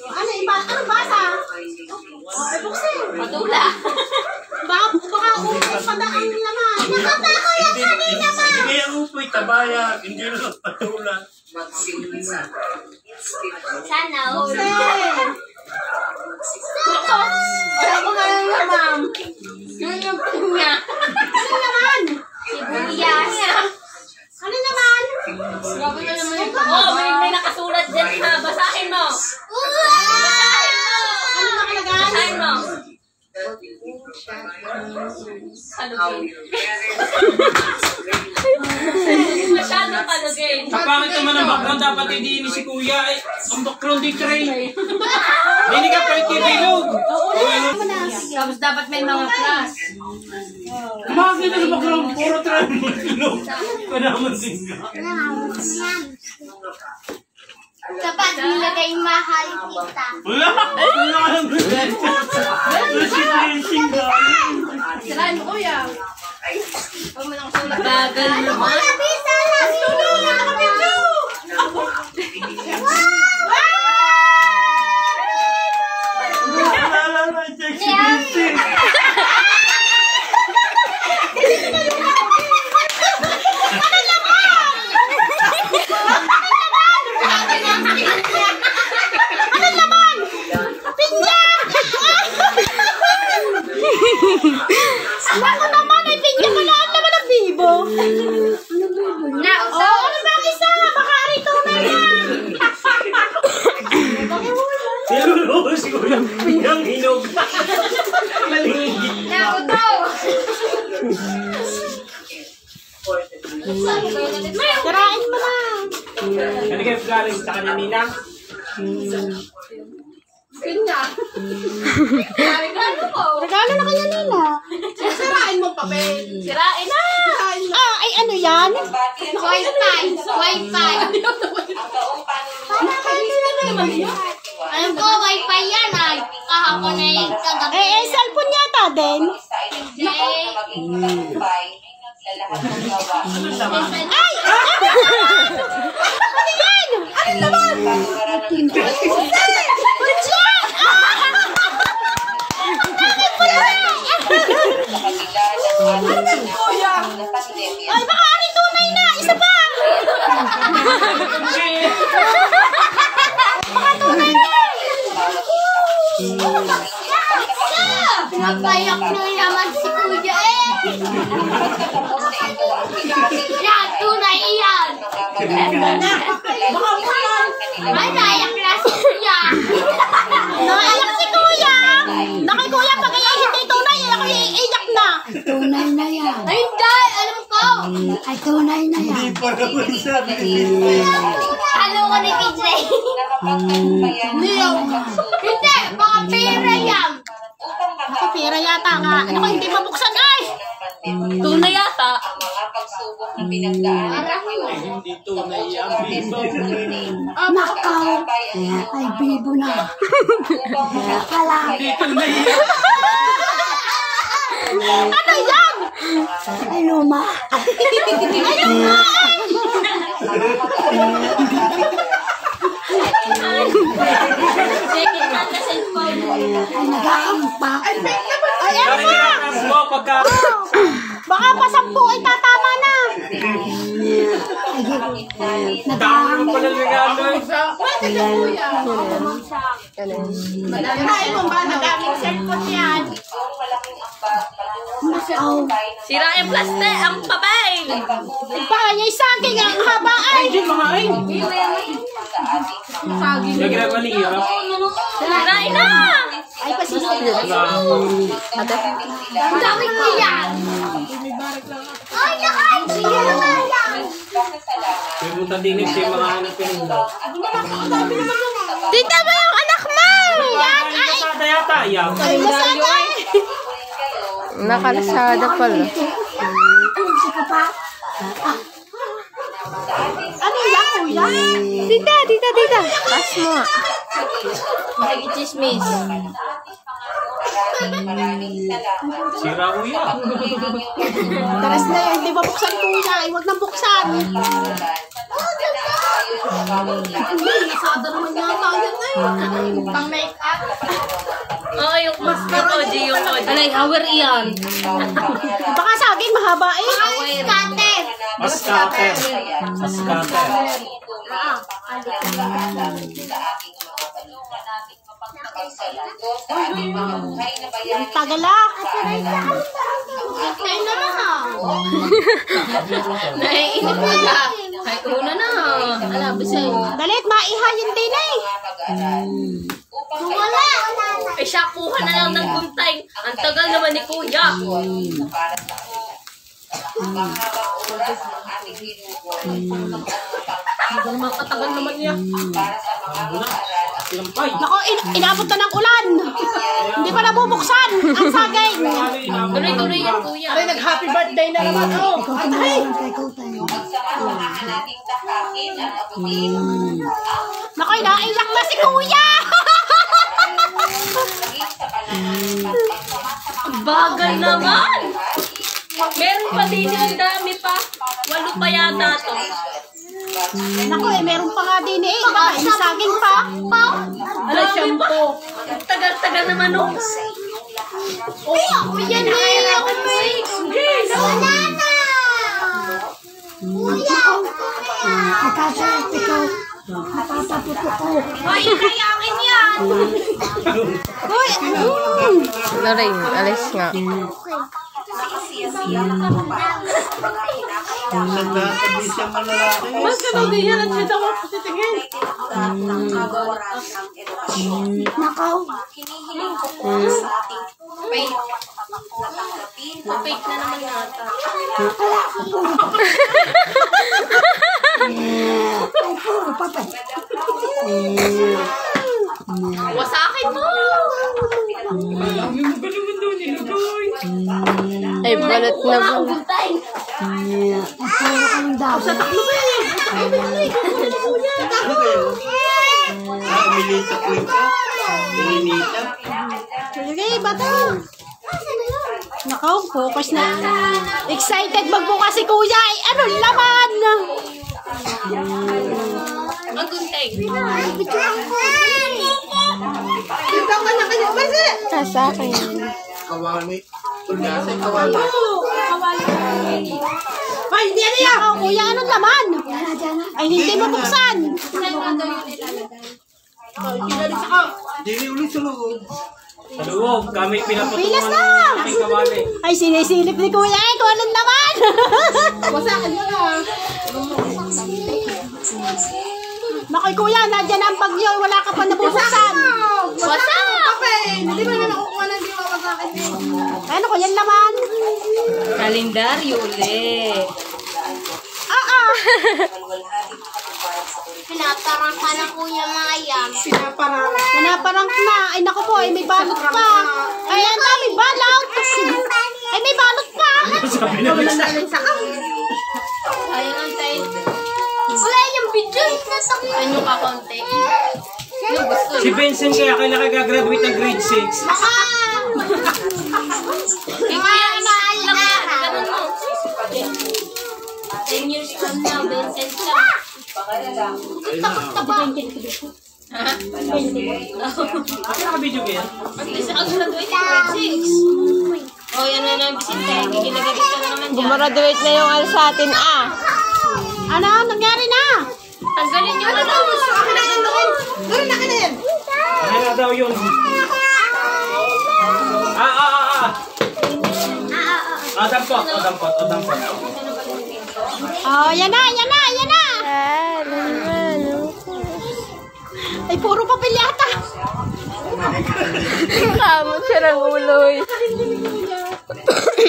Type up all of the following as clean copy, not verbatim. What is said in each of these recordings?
Ano iba? Ano basa? Ay, buksin. Patula. Baka upoy pa na ang laman. Nakata ko yan kanina ma. Hindi ang upoy, tabaya. Hindi lang patula. Sana. Buksin. Wala ko nga lang ma'am. Yun yung pinya. Ano naman? Sibuyas. Ano naman? Grabe na naman yung may nakasulat dyan ha. Basahin mo. Ano nakalagay? Basahin mo. Masyadong kalugin. Sa pangit naman ang background, dapat hindi si Kuya. Ang background di train. Hindi ka pa ikibilog. Tapos dapat may mga class. Bakit na sa background? Puro train. Panaman singga. Dapat nilagay mahal kita. Wala! Wala ka lang gusto. Wala si singga. Sirain mo kuya. Huwag mo nang sulat. Bagal naman. Bisa lang. Tulong na nakapidyo. Wala na check si Christine. Naku naman, ay pinya ka na. Ang naman ang bibo. Nauso. Oh, ano ba isa? Baka rito na yan. Nilulungo si Kuya. Pinyang hinog. Malingit. Nauso. Sarain mo na. Ano kayo galing sa kanya, Ninang? Pinya. Regalo mo. Regalo na kanya nila. Sirain mo papel. Sirain na. Ah, ay ano yan? Wi-Fi. Wi-Fi. Alam ko, Wi-Fi yan ay. Kahapon ay kagabi. Eh, cellphone yata din. Ay! Ano yan? Ano naman? Ay, baka ano tunay na? Isa pa! Baka tunay na! Pinapayak na naman si Kuya eh. Yan, tunay iyan. Baka buwan! Ay, naiyak na si Kuya. Naiyak si Kuya! Nakay Kuya, pag hindi tunay, ako iiyak na! Tunay na yan. Ay, hindi. Alam ko. Ay, tunay na yan. Hindi pa naman sabi. Alam ko ni PJ. Hindi, baka pera yan. Ako, pera yata nga. Ano ko, hindi mabuksan ay! Tunay yata. Hindi tunay ang bibo. Nakaw. Ay, bibo na. Kala. Hindi tunay Ano yan? Ay, luma. Second hand na cellphone. Ay, nag-aampak. Ay, ano Bakit ba? kinakas mo pagka... Baka pasampu ay tatama na. Dami mo pala regalo eh. Ay, mo ba? Madaming cellphone yan. Nakaw. Sira yung plastic, ang papel. Baka niya isaging ang haba ay. Hindi mga ay. Nagrepa niya. Sirain na. Ay, pasisig. Ang dami ko yan. Ay, ay, siya na yan. May buta din eh, siya mga anak pinunda. Tita ba yung anak mo? Yan ay. Kasada yata, ayaw. Ay, masada ay. Nakalasada pala. Ano yan, kuya? Tita, tita, tita. Pas mo nga. Lagi chismis. Sira kuya. Taras na yan, hindi mabuksan kuya. Ay, huwag nang buksan. Nasada naman yata yan eh. Pang make-up. Oo, yung Oji, yung Oji. Alay, hour iyan. Baka saging mahaba eh. Kate. Maskater. Ang tagal ah. Kaya naman ha. Naiinip mo ka. Ay, una na. Alabas ay. Dalit, maihayin din eh. Wala. Eh, siya kuha na lang ng guntay. Ang tagal naman ni Kuya. Makatagal naman niya. Sinampay. Nako, inabot na ng ulan. Hindi pa nabubuksan ang saging. Tuloy-tuloy yan, Kuya. Ay, nag-happy birthday na naman. Oh, ay. Nako, inaiyak na si Kuya. Bagal naman. Meron pa din ang dami pa. 8 pa yata to. Nako, meron pa nga din eh. Baka yung saging pa. Alam, shampoo. Tagal-tagal naman oh. Oh, yan eh. Wala na. Kuya. Nakasarap ikaw. Napapapito ko. Ay, akin yan. Uy, Lorraine, alis nga. mas ka daw din yan at siya daw titingin. Nakaw. Fake na naman yata. Ay, puro papay. Wasakin mo! Ay, balot na Wala ba? akong guntay. Ay, puro kang dami. Sa taklo ba eh? Milita po ito. Pininita. Sige, bata. Nakaw, focus na. Excited magbukas si Kuya. Ay, ano laman? Ang guntay. Ikaw ka na kayo. Basi! Sa akin. Kawali. Tulyasa kawali. Ay, hindi ano yan. Nakaw, Kuya, anong laman? Ay, hindi mabuksan. Dili ulit sa loob. Sa loob, kami Pilas pinapatungan na! ng aking kawali. Ay, sinisilip ni Kuya. Ay, kung anong laman? Wasakin mo na. Nakoy Kuya, nandiyan ang bagyo. Wala ka pa nabubuksan. Wasak! Hindi ba na nakukuha ng di mawasakin eh? Ano ko, yan laman? Kalendaryo ulit. Pinaparang ka na Kuya Mayam. Pinaparang na. Ay, naku po, ay may balot pa. Ay, ang dami balot. Ay, may balot pa. Sabi na rin sa Ayun ang tayo. Wala yung video. Ano ka konti? Ano gusto? si Vincent kaya kailangan gagraduate ng grade 6. Eh, kaya inaaral lang yan. Ganun mo. 10 years from now, Vincent siya. Ako naka-video ba yan? At least ang graduate ng grade 6. Oh, yan na naman, Vicente. Gilagay ka na naman dyan. Gumraduate na yung al sa atin, ah. Ano? Nangyari na. Tanggalin yung ano. Doon na ka na yan. Ano na daw yun? Dampot. Oh, yan na, yan na, yan na. Ay, puro papel yata. Kamot siya ng uloy.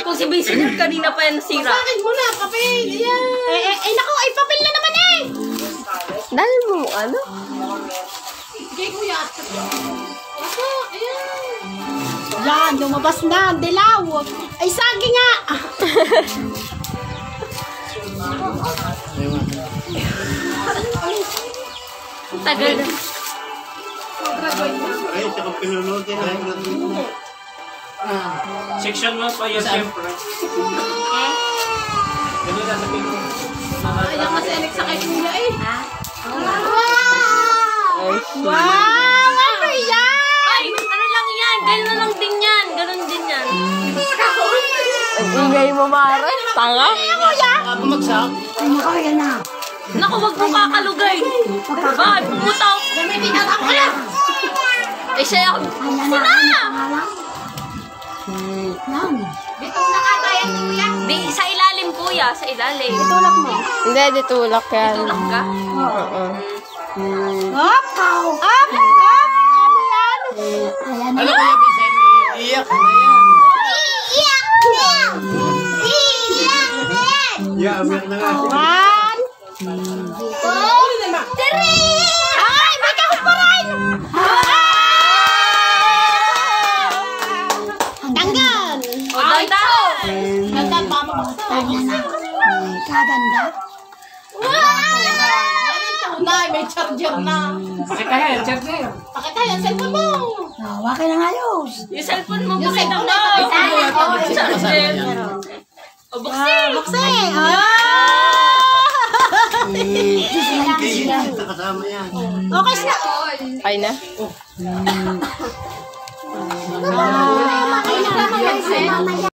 Kung si Vincent kanina pa yan nasira. Akin mo na, papel. Ayan. Eh, naku, ay papel na naman eh. Dahil mo, ano? Sige, Kuya. Ako, ayan. Yan, lumabas na, ang dilaw. Ay, sagi nga. Tagal na. Ay, sa kong pinunod din ay graduate. Section 1 pa yun, siyempre. Ganun na sabihin ko. Ay, nakaselect sa kay Kuya eh. Wow! Ano yan? Ay, ano lang yan? Ganun na lang din yan. Ganun din yan. Ang ingay mo, Mara. Tanga. Baka bumagsak. Ay, nakaya na. Naku, wag mo kakalugay. Bakit? Pumutaw. May pinatang ka lang. Eh, siya ako. Ayan na. Pangalan? Yan. Bitong nakatayan ni Kuya. Di, sa ilalim, kuya. Sa ilalim. Tulak mo. Hindi, ditulak yan. Tulak ka? Oo. Up! Up! Up! Ano yan? Ayan na. Ano kaya Bisan? Iiyak na yan. Yeah, umiyak na nga siya. One. Ay, may kahon pa rin! Tanggal! O, dandan. Nagdan, mamabaksa. Ayan na. Kaganda. Nay, may charger na. Pakitayan, charger. Pakita yan, cellphone mo. Wakay ng ayos. Yung cellphone mo, Yung pakita cellphone mo. mo, pakita mo. Yung charger. O, buksi. Bukse! Ah! Kita kasama yan. Okay na. Ay na. Ah, okay na.